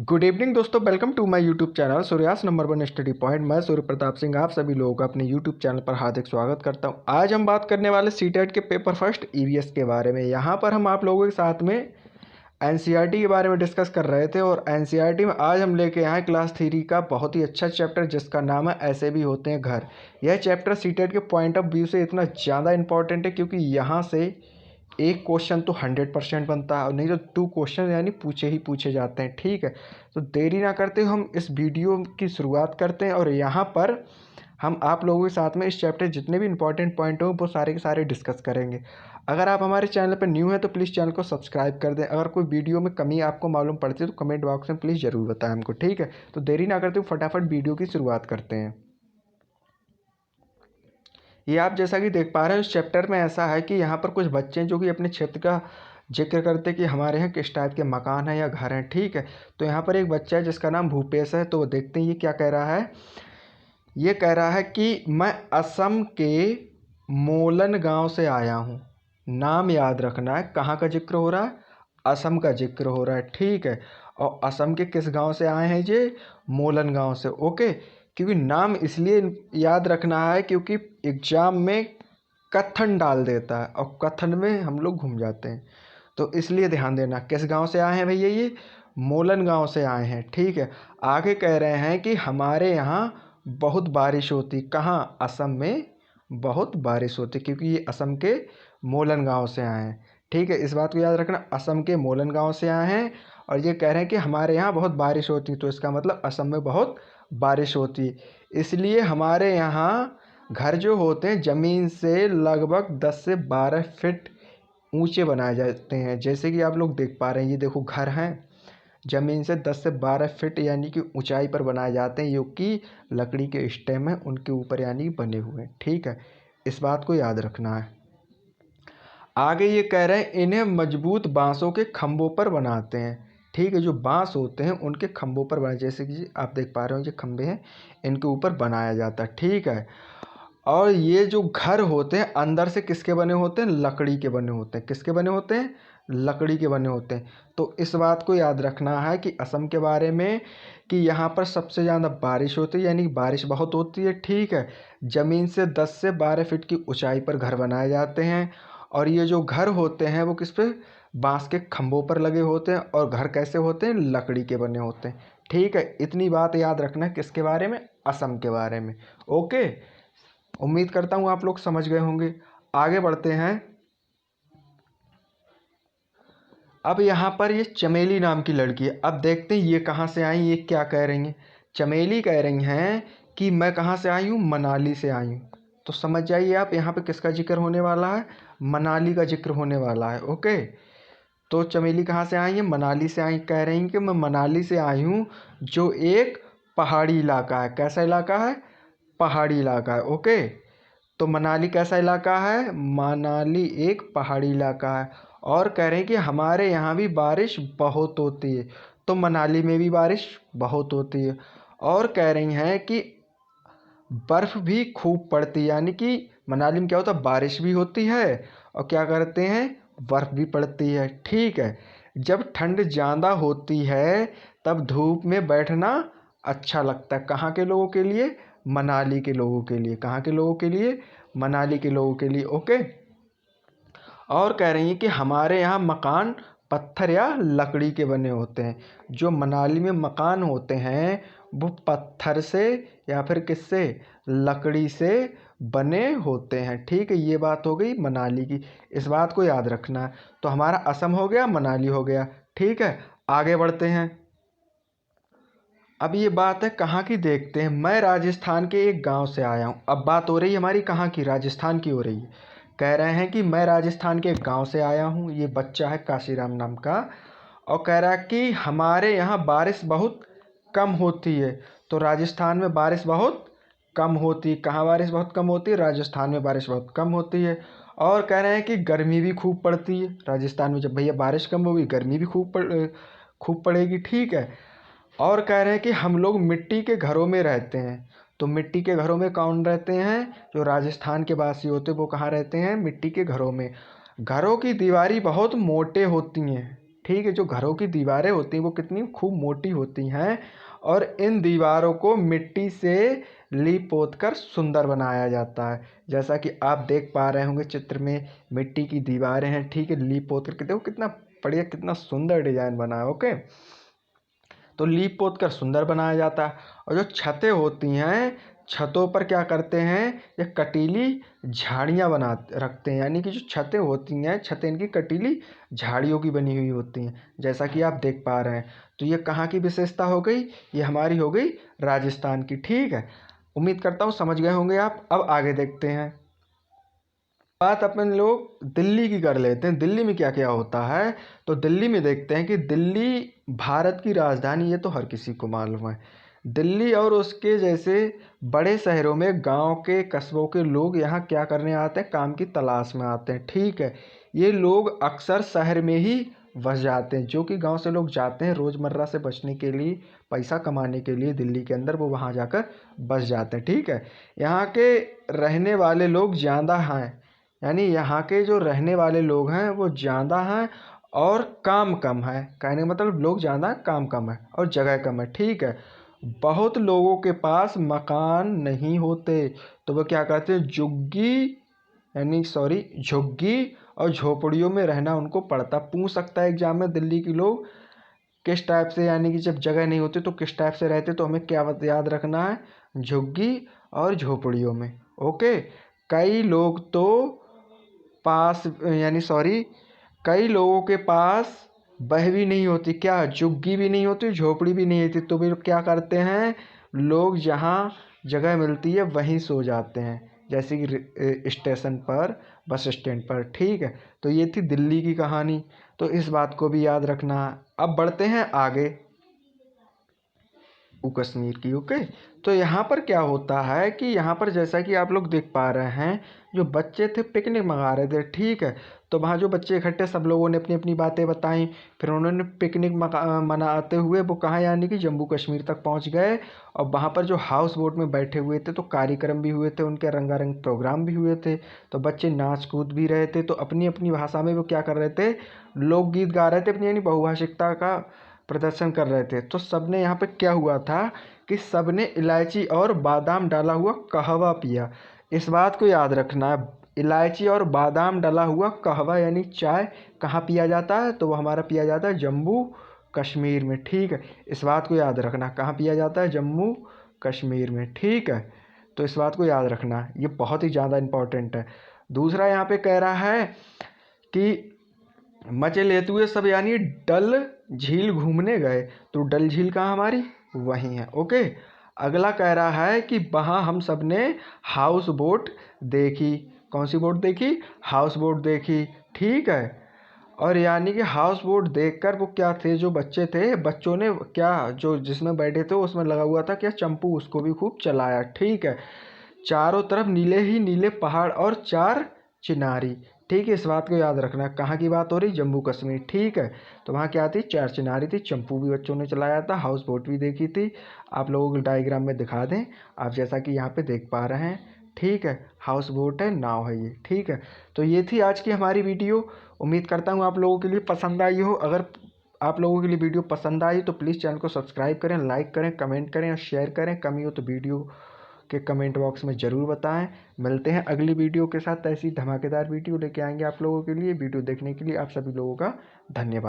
Good evening दोस्तों, welcome to my YouTube channel Surya's number 1 study point. मैं सूर्य प्रताप सिंह आप सभी लोगों का अपने यूट्यूब चैनल पर हार्दिक स्वागत करता हूं। आज हम बात करने वाले सीटेट के पेपर फर्स्ट ईवीएस के बारे में। यहां पर हम आप लोगों के साथ में एनसीईआरटी के बारे में डिस्कस कर रहे थे और एनसीईआरटी में आज हम लेके आए क्लास 3 का बहुत ही अच्छा चैप्टर जिसका नाम है ऐसे भी होते हैं घर। यह चैप्टर सीटेट के पॉइंट ऑफ व्यू से इतना ज़्यादा इंपॉर्टेंट है क्योंकि यहाँ से एक क्वेश्चन तो 100% बनता है और नहीं तो 2 क्वेश्चन यानी पूछे ही पूछे जाते हैं। ठीक है, तो देरी ना करते हम इस वीडियो की शुरुआत करते हैं और यहाँ पर हम आप लोगों के साथ में इस चैप्टर जितने भी इंपॉर्टेंट पॉइंट हो वो सारे के सारे डिस्कस करेंगे। अगर आप हमारे चैनल पर न्यू हैं तो प्लीज़ चैनल को सब्सक्राइब कर दें। अगर कोई वीडियो में कमी आपको मालूम पड़ती है तो कमेंट बॉक्स में प्लीज़ ज़रूर बताएं हमको। ठीक है, तो देरी ना करते हुए फटाफट वीडियो की शुरुआत करते हैं। ये आप जैसा कि देख पा रहे हैं इस चैप्टर में ऐसा है कि यहाँ पर कुछ बच्चे हैं जो कि अपने क्षेत्र का जिक्र करते कि हमारे यहाँ किस टाइप के मकान हैं या घर हैं। ठीक है, तो यहाँ पर एक बच्चा है जिसका नाम भूपेश है। तो वो देखते हैं ये क्या कह रहा है। ये कह रहा है कि मैं असम के मोलन गांव से आया हूँ। नाम याद रखना है, कहाँ का जिक्र हो रहा है, असम का जिक्र हो रहा है। ठीक है, और असम के किस गांव से आए हैं ये, मोलन गांव से। ओके, क्योंकि नाम इसलिए याद रखना है क्योंकि एग्जाम में कथन डाल देता है और कथन में हम लोग घूम जाते हैं, तो इसलिए ध्यान देना। किस गांव से आए हैं भैया, ये मोलन गांव से आए हैं। ठीक है, आगे कह रहे हैं कि हमारे यहाँ बहुत बारिश होती। कहाँ, असम में बहुत बारिश होती क्योंकि ये असम के मोलन गांव से आए हैं। ठीक है, इस बात को याद रखना, असम के मोलन गांव से आए हैं और ये कह रहे हैं कि हमारे यहाँ बहुत बारिश होती। तो इसका मतलब असम में बहुत बारिश होती, इसलिए हमारे यहाँ घर जो होते हैं ज़मीन से लगभग 10 से 12 फीट ऊंचे बनाए जाते हैं। जैसे कि आप लोग देख पा रहे हैं, ये देखो घर हैं, ज़मीन से 10 से 12 फीट यानी कि ऊंचाई पर बनाए जाते हैं, जो कि लकड़ी के स्टेम हैं उनके ऊपर यानी बने हुए हैं। ठीक है, इस बात को याद रखना है। आगे ये कह रहे हैं इन्हें मजबूत बांसों के खंभों पर बनाते हैं। ठीक है, जो बांस होते हैं उनके खंभों पर बनाए, जैसे कि आप देख पा रहे हो ये खंभे हैं, इनके ऊपर बनाया जाता है। ठीक है, और ये जो घर होते हैं अंदर से किसके बने होते हैं, लकड़ी के बने होते हैं। किसके बने होते हैं, लकड़ी के बने होते हैं। तो इस बात को याद रखना है कि असम के बारे में कि यहाँ पर सबसे ज़्यादा बारिश होती है यानी बारिश बहुत होती है। ठीक है, ज़मीन से 10 से 12 फीट की ऊंचाई पर घर बनाए जाते हैं और ये जो घर होते हैं वो किस पे, बांस के खंभों पर लगे होते हैं और घर कैसे होते हैं, लकड़ी के बने होते हैं। ठीक है, इतनी बात याद रखना है किसके बारे में, असम के बारे में। ओके, उम्मीद करता हूँ आप लोग समझ गए होंगे। आगे बढ़ते हैं। अब यहाँ पर ये चमेली नाम की लड़की है। अब देखते हैं ये कहाँ से आई, ये क्या कह रही हैं। चमेली कह रही हैं कि मैं कहाँ से आई हूँ, मनाली से आई हूँ। तो समझ जाइए आप यहाँ पे किसका जिक्र होने वाला है, मनाली का जिक्र होने वाला है। ओके, तो चमेली कहाँ से आई है, मनाली से आई। कह रही हैं कि मैं मनाली से आई हूँ जो एक पहाड़ी इलाका है। कैसा इलाका है, पहाड़ी इलाका है। ओके, तो मनाली कैसा इलाका है, मनाली एक पहाड़ी इलाका है। और कह रहे हैं कि हमारे यहाँ भी बारिश बहुत होती है। तो मनाली में भी बारिश बहुत होती है। और कह रही हैं कि बर्फ़ भी खूब पड़ती है, यानी कि मनाली में क्या होता है, बारिश भी होती है और क्या करते हैं, बर्फ़ भी पड़ती है। ठीक है, जब ठंड ज़्यादा होती है तब धूप में बैठना अच्छा लगता है। कहाँ के लोगों के लिए, मनाली के लोगों के लिए। कहाँ के लोगों के लिए, मनाली के लोगों के लिए। ओके, और कह रही हैं कि हमारे यहाँ मकान पत्थर या लकड़ी के बने होते हैं। जो मनाली में मकान होते हैं वो पत्थर से या फिर किससे, लकड़ी से बने होते हैं। ठीक है, ये बात हो गई मनाली की, इस बात को याद रखना है। तो हमारा असम हो गया, मनाली हो गया। ठीक है, आगे बढ़ते हैं। अब ये बात है कहाँ की, देखते हैं। मैं राजस्थान के एक गांव से आया हूँ। अब बात हो रही है हमारी कहाँ की, राजस्थान की हो रही है। कह रहे हैं कि मैं राजस्थान के एक गांव से आया हूँ। ये बच्चा है काशीराम नाम का और कह रहा है कि हमारे यहाँ बारिश बहुत कम होती है। तो राजस्थान में बारिश बहुत कम होती है। कहाँ बारिश बहुत कम होती है, राजस्थान में बारिश बहुत कम होती है। और कह रहे हैं कि गर्मी भी खूब पड़ती है राजस्थान में। जब भैया बारिश कम होगी गर्मी भी खूब पड़ेगी। ठीक है, और कह रहे हैं कि हम लोग मिट्टी के घरों में रहते हैं। तो मिट्टी के घरों में कौन रहते हैं, जो राजस्थान के वासी होते हैं वो कहाँ रहते हैं, मिट्टी के घरों में। घरों की दीवारें बहुत मोटे होती हैं। ठीक है। जो घरों की दीवारें होती हैं वो कितनी खूब मोटी होती हैं और इन दीवारों को मिट्टी से लीप पोत कर सुंदर बनाया जाता है। जैसा कि आप देख पा रहे होंगे चित्र में मिट्टी की दीवारें हैं, ठीक है, लीप पोत करके देखो कितना बढ़िया, कितना सुंदर डिजाइन बना है। ओके, तो लीप पोत कर सुंदर बनाया जाता है। और जो छतें होती हैं, छतों पर क्या करते हैं, ये कटीली झाड़ियाँ बना रखते हैं, यानी कि जो छतें होती हैं, छतें इनकी कटीली झाड़ियों की बनी हुई होती हैं, जैसा कि आप देख पा रहे हैं। तो ये कहाँ की विशेषता हो गई, ये हमारी हो गई राजस्थान की। ठीक है, उम्मीद करता हूँ समझ गए होंगे आप। अब आगे देखते हैं, बात अपन लोग दिल्ली की कर लेते हैं। दिल्ली में क्या क्या होता है, तो दिल्ली में देखते हैं कि दिल्ली भारत की राजधानी, ये तो हर किसी को मालूम है। दिल्ली और उसके जैसे बड़े शहरों में गांव के कस्बों के लोग यहाँ क्या करने आते हैं, काम की तलाश में आते हैं। ठीक है, ये लोग अक्सर शहर में ही बस जाते हैं। जो कि गांव से लोग जाते हैं रोज़मर्रा से बचने के लिए, पैसा कमाने के लिए दिल्ली के अंदर, वो वहाँ जाकर बस जाते हैं। ठीक है, यहाँ के रहने वाले लोग ज़्यादा हैं, यानी यहाँ के जो रहने वाले लोग हैं वो ज़्यादा हैं और काम कम है। कहने का मतलब लोग ज़्यादा, काम कम है और जगह कम है। ठीक है, बहुत लोगों के पास मकान नहीं होते, तो वो क्या करते हैं, झुग्गी और झोपड़ियों में रहना उनको पड़ता। पूछ सकता है एग्जाम में दिल्ली के लोग किस टाइप से, यानी कि जब जगह नहीं होती तो किस टाइप से रहते, तो हमें क्या याद रखना है, झुग्गी और झोपड़ियों में। ओके, कई लोग तो पास यानी सॉरी कई लोगों के पास वह भी नहीं होती, क्या, झुग्गी भी नहीं होती, झोपड़ी भी नहीं होती, तो वे लोग क्या करते हैं, लोग जहाँ जगह मिलती है वहीं सो जाते हैं, जैसे कि स्टेशन पर, बस स्टैंड पर। ठीक है, तो ये थी दिल्ली की कहानी, तो इस बात को भी याद रखना है। अब बढ़ते हैं आगे, कश्मीर की। ओके, तो यहाँ पर क्या होता है कि यहाँ पर जैसा कि आप लोग देख पा रहे हैं, जो बच्चे थे पिकनिक मना रहे थे। ठीक है, तो वहाँ जो बच्चे इकट्ठे, सब लोगों ने अपनी अपनी बातें बताई, फिर उन्होंने पिकनिक मनाते हुए वो कहाँ, यानी कि जम्मू कश्मीर तक पहुँच गए। और वहाँ पर जो हाउस बोट में बैठे हुए थे तो कार्यक्रम भी हुए थे, उनके रंगारंग प्रोग्राम भी हुए थे, तो बच्चे नाच कूद भी रहे थे। तो अपनी अपनी भाषा में वो क्या कर रहे थे, लोकगीत गा रहे थे, अपनी यानी बहुभाषिकता का प्रदर्शन कर रहे थे। तो सबने यहाँ पे क्या हुआ था कि सबने इलायची और बादाम डाला हुआ कहवा पिया। इस बात को याद रखना है, इलायची और बादाम डाला हुआ कहवा यानी चाय कहाँ पिया जाता है, तो वो हमारा पिया जाता है जम्मू कश्मीर में। ठीक है, इस बात को याद रखना, कहाँ पिया जाता है, जम्मू कश्मीर में। ठीक है, तो इस बात को याद रखना, ये बहुत ही ज़्यादा इम्पोर्टेंट है। दूसरा यहाँ पे कह रहा है कि मजे लेते हुए सब यानी डल झील घूमने गए, तो डल झील कहाँ हमारी, वहीं है। ओके, अगला कह रहा है कि वहाँ हम सब ने हाउस बोट देखी। कौन सी बोट देखी, हाउस बोट देखी। ठीक है, और यानी कि हाउस बोट देखकर वो क्या थे, जो बच्चे थे, बच्चों ने क्या, जो जिसमें बैठे थे उसमें लगा हुआ था क्या, चंपू, उसको भी खूब चलाया। ठीक है, चारों तरफ नीले ही नीले पहाड़ और चार चिनारी। ठीक है, इस बात को याद रखना, कहाँ की बात हो रही, जम्मू कश्मीर। ठीक है, तो वहाँ क्या थी, चार चिनारी थी, चंपू भी बच्चों ने चलाया था, हाउस बोट भी देखी थी। आप लोगों को डायग्राम में दिखा दें, आप जैसा कि यहाँ पे देख पा रहे हैं। ठीक है, हाउस बोट है, नाव है ये। ठीक है, तो ये थी आज की हमारी वीडियो। उम्मीद करता हूँ आप लोगों के लिए पसंद आई हो। अगर आप लोगों के लिए वीडियो पसंद आई तो प्लीज़ चैनल को सब्सक्राइब करें, लाइक करें, कमेंट करें और शेयर करें। कमी हो तो वीडियो के कमेंट बॉक्स में ज़रूर बताएं। मिलते हैं अगली वीडियो के साथ, ऐसी धमाकेदार वीडियो लेके आएंगे आप लोगों के लिए। वीडियो देखने के लिए आप सभी लोगों का धन्यवाद।